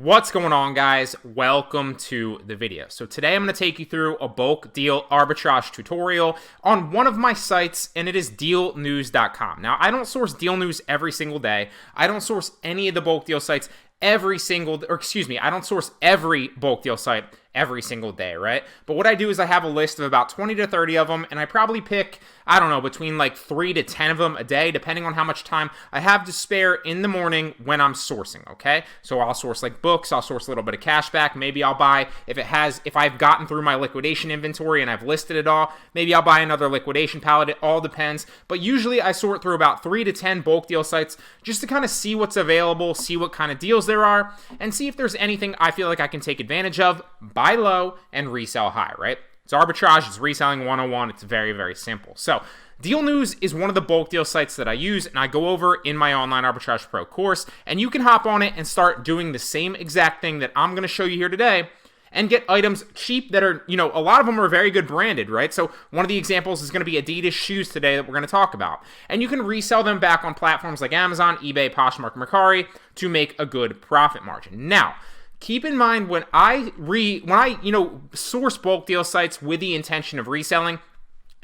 What's going on, guys? Welcome to the video. So today I'm going to take you through a bulk deal arbitrage tutorial on one of my sites, and it is dealnews.com. Now, I don't source deal news every single day. I don't source any of the bulk deal sites I don't source every bulk deal site every single day, right? But what I do is I have a list of about 20 to 30 of them, and I probably pick, I don't know, between like 3 to 10 of them a day, depending on how much time I have to spare in the morning when I'm sourcing, okay? So I'll source like books, I'll source a little bit of cash back, maybe I'll buy, if I've gotten through my liquidation inventory and I've listed it all, maybe I'll buy another liquidation pallet, it all depends. But usually I sort through about 3 to 10 bulk deal sites just to kind of see what's available, see what kind of deals there are, and see if there's anything I feel like I can take advantage of, buy low, and resell high, right? It's arbitrage, it's reselling 101, it's very, very simple. So, Deal News is one of the bulk deal sites that I use, and I go over in my Online Arbitrage Pro course, and you can hop on it and start doing the same exact thing that I'm going to show you here today, and get items cheap that are, a lot of them are very good branded, right? So one of the examples is going to be Adidas shoes today that we're going to talk about. And you can resell them back on platforms like Amazon, eBay, Poshmark, Mercari to make a good profit margin. Now, keep in mind when I source bulk deal sites with the intention of reselling,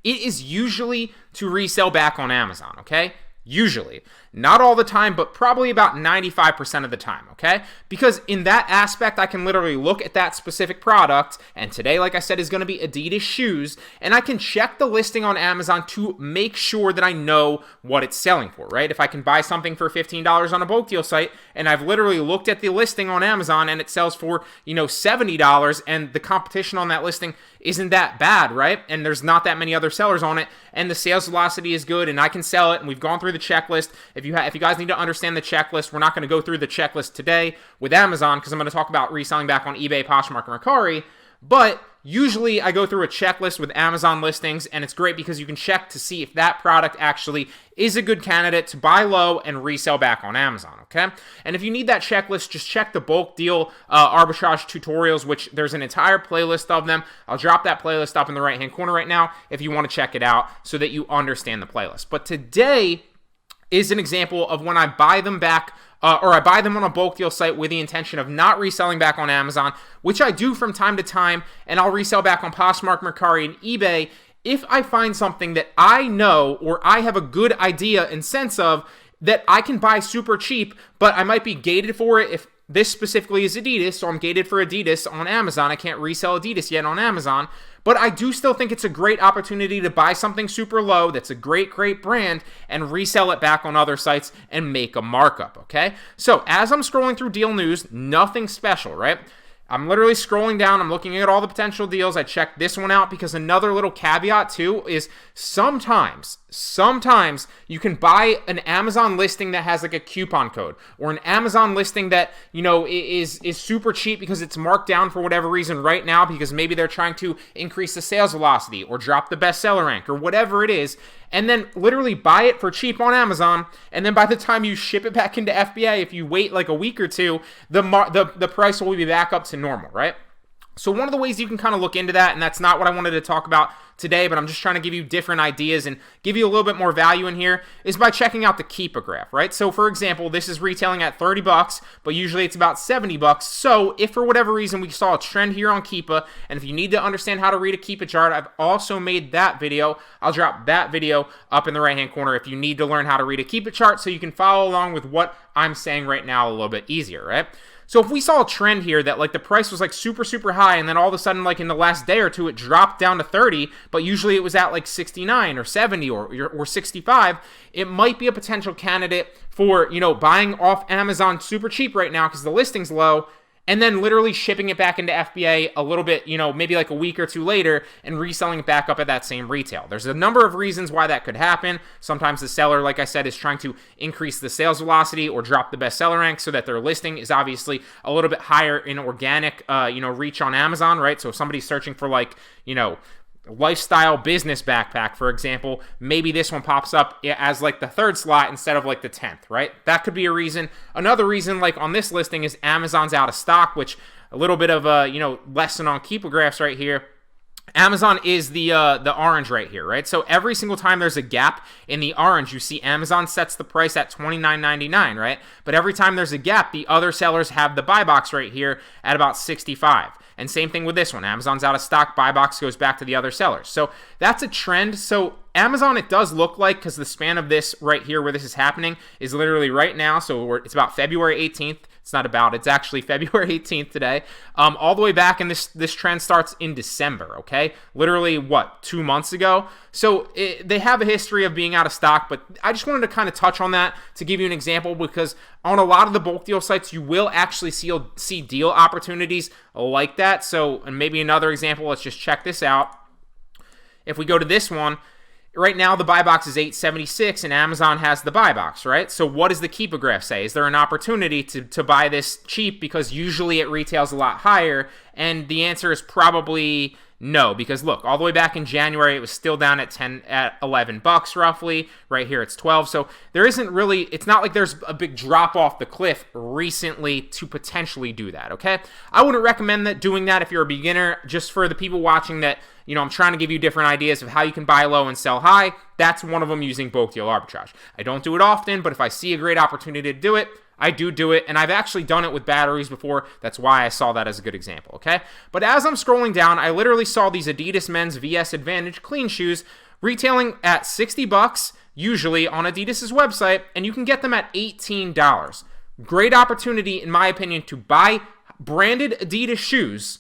it is usually to resell back on Amazon, okay? Usually. Not all the time, but probably about 95% of the time, okay? Because in that aspect, I can literally look at that specific product, and today, like I said, is going to be Adidas shoes, and I can check the listing on Amazon to make sure that I know what it's selling for, right? If I can buy something for $15 on a bulk deal site, and I've literally looked at the listing on Amazon, and it sells for, $70, and the competition on that listing isn't that bad, right? And there's not that many other sellers on it, and the sales velocity is good, and I can sell it, and we've gone through the checklist. If you guys need to understand the checklist, we're not going to go through the checklist today with Amazon because I'm going to talk about reselling back on eBay, Poshmark, and Mercari. But usually I go through a checklist with Amazon listings, and it's great because you can check to see if that product actually is a good candidate to buy low and resell back on Amazon, okay? And if you need that checklist, just check the bulk deal arbitrage tutorials, which there's an entire playlist of them. I'll drop that playlist up in the right-hand corner right now if you want to check it out so that you understand the playlist. But today is an example of when I buy them back or I buy them on a bulk deal site with the intention of not reselling back on Amazon, which I do from time to time, and I'll resell back on Poshmark, Mercari, and eBay if I find something that I know or I have a good idea and sense of that I can buy super cheap, but I might be gated for it. If this specifically is Adidas, so I'm gated for Adidas on Amazon. I can't resell Adidas yet on Amazon, but I do still think it's a great opportunity to buy something super low that's a great, great brand and resell it back on other sites and make a markup, okay? So as I'm scrolling through Deal News, nothing special, right? I'm literally scrolling down, I'm looking at all the potential deals. I checked this one out because another little caveat too is sometimes you can buy an Amazon listing that has like a coupon code or an Amazon listing that, is super cheap because it's marked down for whatever reason right now because maybe they're trying to increase the sales velocity or drop the bestseller rank or whatever it is, and then literally buy it for cheap on Amazon, and then by the time you ship it back into FBA, if you wait like a week or two, the price will be back up to normal, right? So one of the ways you can kind of look into that, and that's not what I wanted to talk about today, but I'm just trying to give you different ideas and give you a little bit more value in here, is by checking out the Keepa graph, right? So for example, this is retailing at $30, but usually it's about $70. So if for whatever reason we saw a trend here on Keepa, and if you need to understand how to read a Keepa chart, I've also made that video. I'll drop that video up in the right-hand corner if you need to learn how to read a Keepa chart so you can follow along with what I'm saying right now a little bit easier, right? So if we saw a trend here that like the price was like super, super high, and then all of a sudden like in the last day or two it dropped down to 30, but usually it was at like 69 or 70 or 65, it might be a potential candidate for, buying off Amazon super cheap right now because the listing's low, and then literally shipping it back into FBA a little bit, maybe like a week or two later and reselling it back up at that same retail. There's a number of reasons why that could happen. Sometimes the seller, like I said, is trying to increase the sales velocity or drop the bestseller rank so that their listing is obviously a little bit higher in organic, reach on Amazon, right? So if somebody's searching for like, lifestyle business backpack, for example, maybe this one pops up as like the 3rd slot instead of like the 10th, right? That could be a reason. Another reason, like on this listing, is Amazon's out of stock, which a little bit of a, lesson on Keepa graphs right here. Amazon is the orange right here, right? So every single time there's a gap in the orange, you see Amazon sets the price at $29.99, right? But every time there's a gap, the other sellers have the buy box right here at about 65. And same thing with this one. Amazon's out of stock, buy box goes back to the other sellers. So that's a trend. So Amazon, it does look like, because the span of this right here where this is happening is literally right now. So it's about February 18th. It's not about, it's actually February 18th today. All the way back, and this trend starts in December, okay? Literally, what, 2 months ago? So they have a history of being out of stock, but I just wanted to kind of touch on that to give you an example, because on a lot of the bulk deal sites, you will actually see deal opportunities like that. So, and maybe another example, let's just check this out. If we go to this one, right now the buy box is $8.76 and Amazon has the buy box, right? So what does the keep a graph say? Is there an opportunity to buy this cheap, because usually it retails a lot higher? And the answer is probably no, because look, all the way back in January, it was still down at $11 roughly. Right here, it's 12. So there isn't really, it's not like there's a big drop off the cliff recently to potentially do that, okay? I wouldn't recommend doing that if you're a beginner. Just for the people watching that, you know, I'm trying to give you different ideas of how you can buy low and sell high. That's one of them, using bulk deal arbitrage. I don't do it often, but if I see a great opportunity to do it, I do it, and I've actually done it with batteries before. That's why I saw that as a good example, okay? But as I'm scrolling down, I literally saw these Adidas men's VS Advantage clean shoes retailing at $60 usually on Adidas's website, and you can get them at $18. Great opportunity, in my opinion, to buy branded Adidas shoes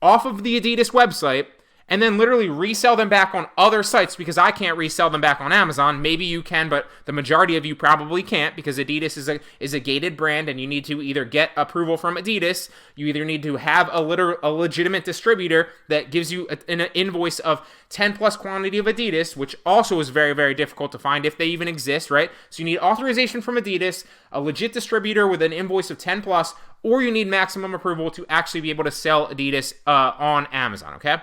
off of the Adidas website and then literally resell them back on other sites, because I can't resell them back on Amazon. Maybe you can, but the majority of you probably can't, because Adidas is a gated brand, and you need to either get approval from Adidas, you either need to have a legitimate distributor that gives you an invoice of 10 plus quantity of Adidas, which also is very, very difficult to find if they even exist, right? So you need authorization from Adidas, a legit distributor with an invoice of 10 plus, or you need maximum approval to actually be able to sell Adidas on Amazon, okay?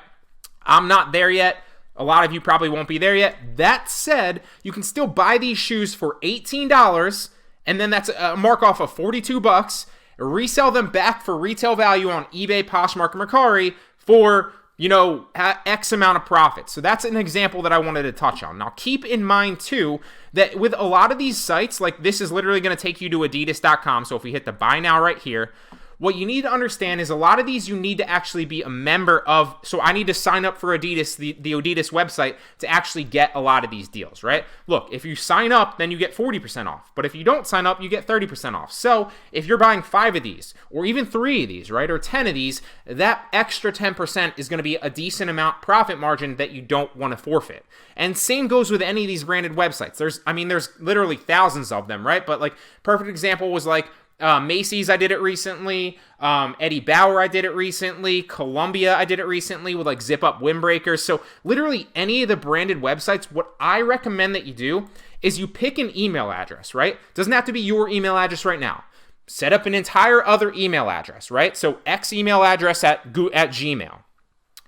I'm not there yet. A lot of you probably won't be there yet. That said, you can still buy these shoes for $18, and then that's a mark off of $42, resell them back for retail value on eBay, Poshmark, and Mercari for, you know, X amount of profit. So that's an example that I wanted to touch on. Now, keep in mind, too, that with a lot of these sites, like this is literally going to take you to Adidas.com. So if we hit the buy now right here, what you need to understand is a lot of these you need to actually be a member of. So I need to sign up for Adidas, the Adidas website, to actually get a lot of these deals, right? Look, if you sign up, then you get 40% off. But if you don't sign up, you get 30% off. So if you're buying 5 of these, or even 3 of these, right, or 10 of these, that extra 10% is going to be a decent amount profit margin that you don't want to forfeit. And same goes with any of these branded websites. There's literally thousands of them, right? But like, perfect example was like, Macy's, I did it recently. Eddie Bauer, I did it recently. Columbia, I did it recently with like zip up windbreakers. So literally any of the branded websites, what I recommend that you do is you pick an email address, right? Doesn't have to be your email address right now. Set up an entire other email address, right? So X email address at Gmail.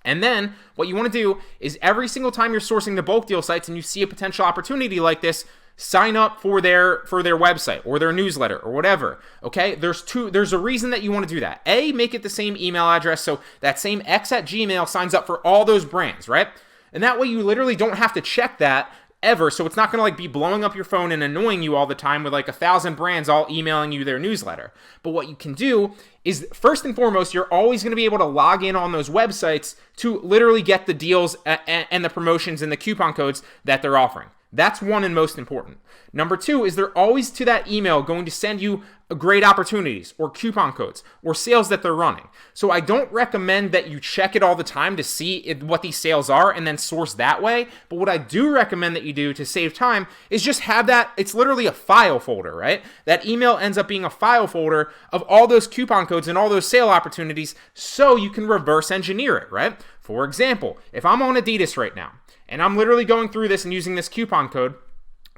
And then what you want to do is every single time you're sourcing the bulk deal sites and you see a potential opportunity like this, sign up for their website or their newsletter or whatever, okay? There's a reason that you want to do that. A, make it the same email address, so that same X at Gmail signs up for all those brands, right? And that way you literally don't have to check that ever, so it's not going to like be blowing up your phone and annoying you all the time with like 1,000 brands all emailing you their newsletter. But what you can do is, first and foremost, you're always going to be able to log in on those websites to literally get the deals and the promotions and the coupon codes that they're offering. That's one and most important. Number 2 is they're always to that email going to send you great opportunities or coupon codes or sales that they're running. So I don't recommend that you check it all the time to see what these sales are and then source that way. But what I do recommend that you do to save time is just have that, it's literally a file folder, right? That email ends up being a file folder of all those coupon codes and all those sale opportunities, so you can reverse engineer it, right? For example, if I'm on Adidas right now, and I'm literally going through this and using this coupon code,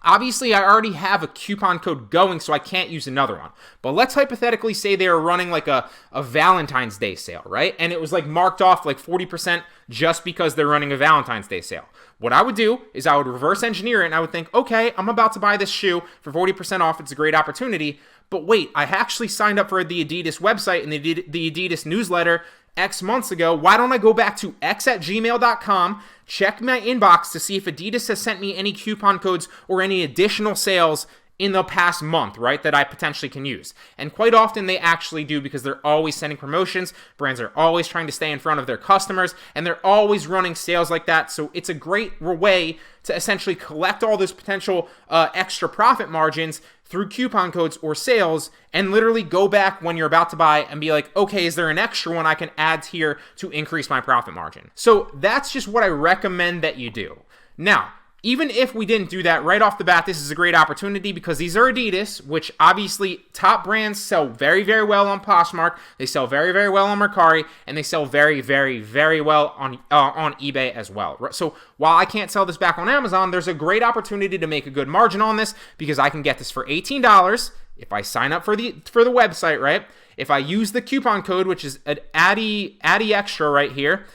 obviously I already have a coupon code going, so I can't use another one. But let's hypothetically say they are running like a Valentine's Day sale, right? And it was like marked off like 40% just because they're running a Valentine's Day sale. What I would do is I would reverse engineer it, and I would think, okay, I'm about to buy this shoe for 40% off. It's a great opportunity. But wait, I actually signed up for the Adidas website and the Adidas newsletter X months ago. Why don't I go back to x@gmail.com, check my inbox to see if Adidas has sent me any coupon codes or any additional sales in the past month, right, that I potentially can use. And quite often they actually do, because they're always sending promotions. Brands are always trying to stay in front of their customers, and they're always running sales like that. So it's a great way to essentially collect all those potential extra profit margins through coupon codes or sales, and literally go back when you're about to buy and be like, okay, is there an extra one I can add here to increase my profit margin? So that's just what I recommend that you do. Now, even if we didn't do that right off the bat, this is a great opportunity, because these are Adidas, which obviously top brands sell very, very well on Poshmark. They sell very, very well on Mercari, and they sell very, very, very well on eBay as well. So while I can't sell this back on Amazon, there's a great opportunity to make a good margin on this, because I can get this for $18 if I sign up for the website, right? If I use the coupon code, which is an Addy Extra right here,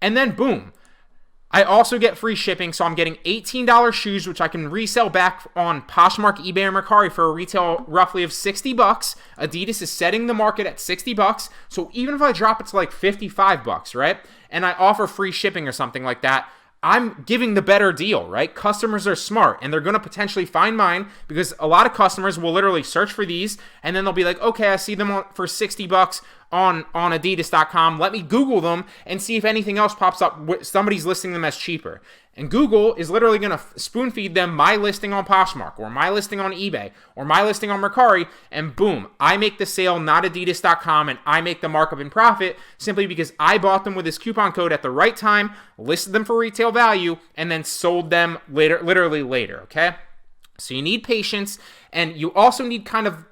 and then boom, I also get free shipping, so I'm getting $18 shoes, which I can resell back on Poshmark, eBay, or Mercari for a retail roughly of $60. Adidas is setting the market at $60, so even if I drop it to like $55, right, and I offer free shipping or something like that, I'm giving the better deal, right? Customers are smart, and they're going to potentially find mine, because a lot of customers will literally search for these, and then they'll be like, okay, I see them for $60 on Adidas.com. Let me Google them and see if anything else pops up. Somebody's listing them as cheaper. And Google is literally going to spoon feed them my listing on Poshmark, or my listing on eBay, or my listing on Mercari, and boom, I make the sale, not Adidas.com, and I make the markup in profit simply because I bought them with this coupon code at the right time, listed them for retail value, and then sold them later, literally later, okay? So you need patience, and you also need kind of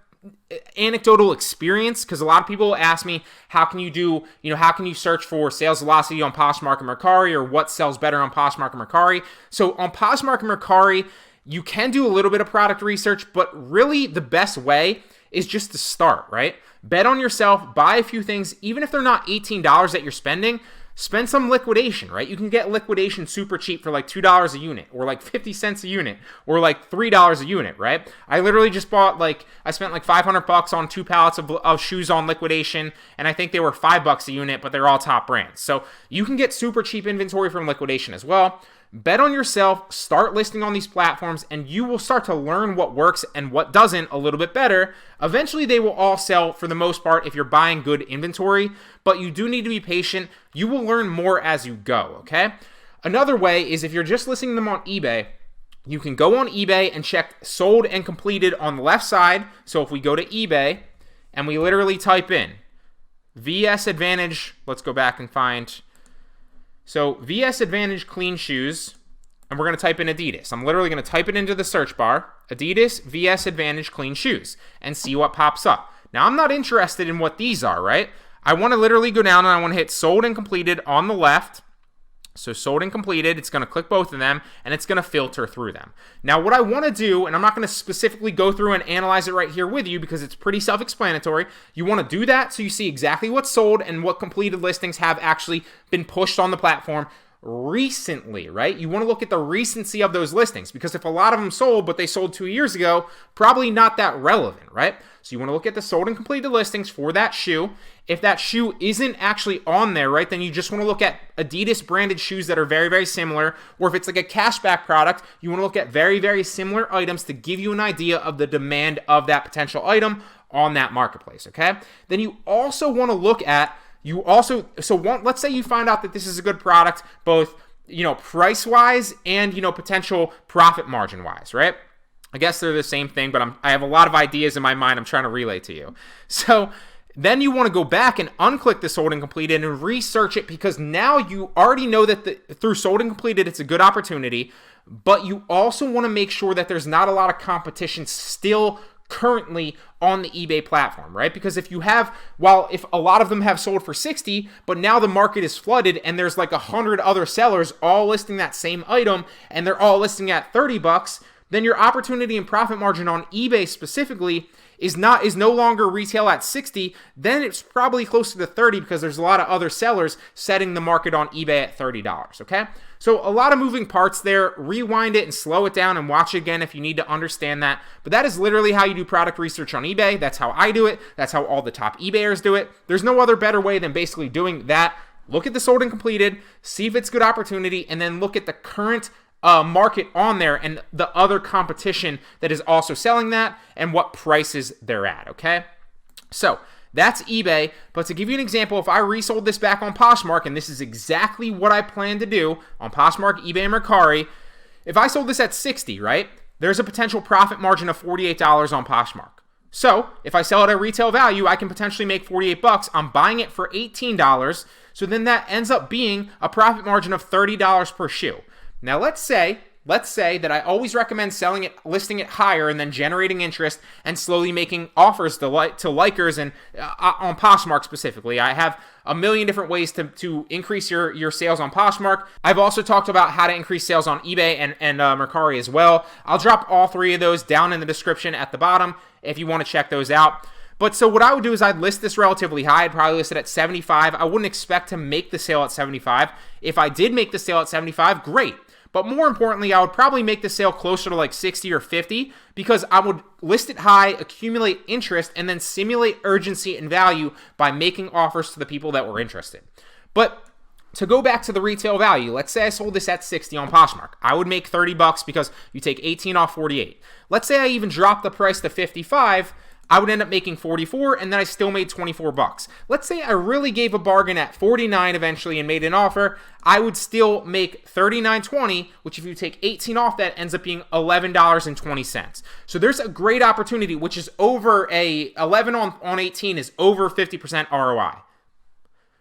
anecdotal experience, because a lot of people ask me, how can you search for sales velocity on Poshmark and Mercari, or what sells better on Poshmark and Mercari? So on Poshmark and Mercari, you can do a little bit of product research, but really the best way is just to start, right? Bet on yourself, buy a few things, even if they're not $18 that you're spending. Spend some liquidation, right? You can get liquidation super cheap for like $2 a unit, or like 50 cents a unit, or like $3 a unit, right? I literally just I spent like $500 on 2 pallets of shoes on liquidation, and I think they were $5 a unit, but they're all top brands. So you can get super cheap inventory from liquidation as well. Bet on yourself, start listing on these platforms, and you will start to learn what works and what doesn't a little bit better. Eventually, they will all sell for the most part if you're buying good inventory, but you do need to be patient. You will learn more as you go, okay? Another way is if you're just listing them on eBay, you can go on eBay and check sold and completed on the left side. So if we go to eBay and we literally type in VS Advantage, let's go back and find... So VS Advantage clean shoes, and we're going to type in Adidas. I'm literally going to type it into the search bar, Adidas VS Advantage clean shoes, and see what pops up. Now, I'm not interested in what these are, right? I want to literally go down and I want to hit sold and completed on the left. So sold and completed, it's going to click both of them, and it's going to filter through them. Now, what I want to do, and I'm not going to specifically go through and analyze it right here with you because it's pretty self-explanatory. You want to do that so you see exactly what's sold and what completed listings have actually been pushed on the platform recently, right? You want to look at the recency of those listings, because if a lot of them sold, but they sold 2 years ago, probably not that relevant, right? So you want to look at the sold and completed listings for that shoe. If that shoe isn't actually on there, right, then you just want to look at Adidas branded shoes that are very, very similar. Or if it's like a cashback product, you want to look at very, very similar items to give you an idea of the demand of that potential item on that marketplace, okay? Then you also want to look at, let's say you find out that this is a good product, both, price-wise and, potential profit margin-wise, right? I guess they're the same thing, but I have a lot of ideas in my mind I'm trying to relay to you. So then you want to go back and unclick the sold and completed and research it, because now you already know that through sold and completed it's a good opportunity, but you also want to make sure that there's not a lot of competition still currently on the eBay platform, right? Because if a lot of them have sold for 60, but now the market is flooded and there's like 100 other sellers all listing that same item and they're all listing at $30, then your opportunity and profit margin on eBay specifically is no longer retail at 60, then it's probably closer to 30 because there's a lot of other sellers setting the market on eBay at $30, okay? So a lot of moving parts there. Rewind it and slow it down and watch it again if you need to understand that. But that is literally how you do product research on eBay. That's how I do it. That's how all the top eBayers do it. There's no other better way than basically doing that. Look at the sold and completed, see if it's good opportunity, and then look at the current market on there and the other competition that is also selling that and what prices they're at, okay? So that's eBay, but to give you an example, if I resold this back on Poshmark, and this is exactly what I plan to do on Poshmark, eBay, and Mercari, if I sold this at 60, right, there's a potential profit margin of $48 on Poshmark. So if I sell it at retail value, I can potentially make 48 bucks. I'm buying it for $18, so then that ends up being a profit margin of $30 per shoe. Now let's say that I always recommend selling it, listing it higher, and then generating interest and slowly making offers to likers and on Poshmark specifically. I have a million different ways to increase your sales on Poshmark. I've also talked about how to increase sales on eBay and Mercari as well. I'll drop all three of those down in the description at the bottom if you want to check those out. But so what I would do is I'd list this relatively high. I'd probably list it at 75. I wouldn't expect to make the sale at 75. If I did make the sale at 75, great. But more importantly, I would probably make the sale closer to like 60 or 50 because I would list it high, accumulate interest, and then simulate urgency and value by making offers to the people that were interested. But to go back to the retail value, let's say I sold this at 60 on Poshmark. I would make 30 bucks because you take 18 off 48. Let's say I even dropped the price to 55. I would end up making 44, and then I still made 24 bucks. Let's say I really gave a bargain at 49 eventually and made an offer. I would still make $39.20, which if you take 18 off, that ends up being $11.20. So there's a great opportunity, which is over 11 on 18 is over 50% ROI.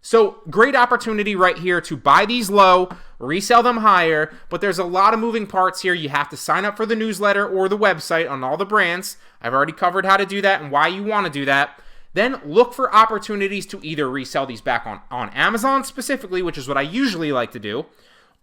So great opportunity right here to buy these low, resell them higher, but there's a lot of moving parts here. You have to sign up for the newsletter or the website on all the brands. I've already covered how to do that and why you want to do that. Then look for opportunities to either resell these back on Amazon specifically, which is what I usually like to do,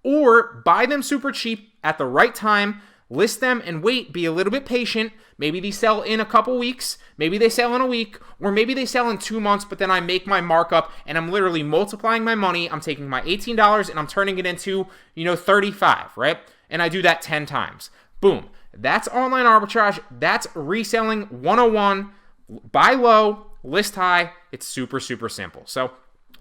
or buy them super cheap at the right time, list them and wait, be a little bit patient. Maybe they sell in a couple weeks, maybe they sell in a week, or maybe they sell in 2 months, but then I make my markup and I'm literally multiplying my money. I'm taking my $18 and I'm turning it into, 35, right? And I do that 10 times. Boom. That's online arbitrage. That's reselling 101. Buy low, list high. It's super, super simple. So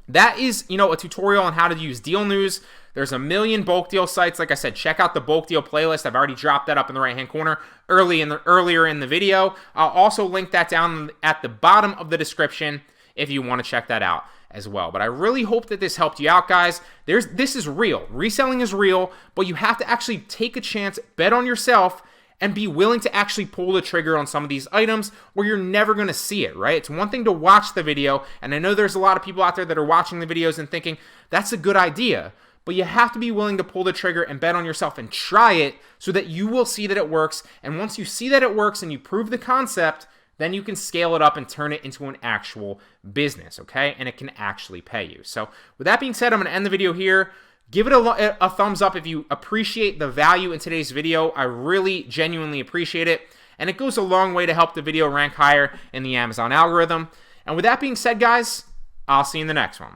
that is, a tutorial on how to use Deal News. There's a million bulk deal sites. Like I said, check out the bulk deal playlist. I've already dropped that up in the right-hand corner earlier in the video. I'll also link that down at the bottom of the description if you want to check that out as well. But I really hope that this helped you out, guys. This is real. Reselling is real, but you have to actually take a chance, bet on yourself, and be willing to actually pull the trigger on some of these items where you're never going to see it, right? It's one thing to watch the video, and I know there's a lot of people out there that are watching the videos and thinking, that's a good idea, but you have to be willing to pull the trigger and bet on yourself and try it so that you will see that it works, and once you see that it works and you prove the concept, then you can scale it up and turn it into an actual business, okay? And it can actually pay you. So with that being said, I'm going to end the video here. Give it a thumbs up if you appreciate the value in today's video. I really genuinely appreciate it. And it goes a long way to help the video rank higher in the Amazon algorithm. And with that being said, guys, I'll see you in the next one.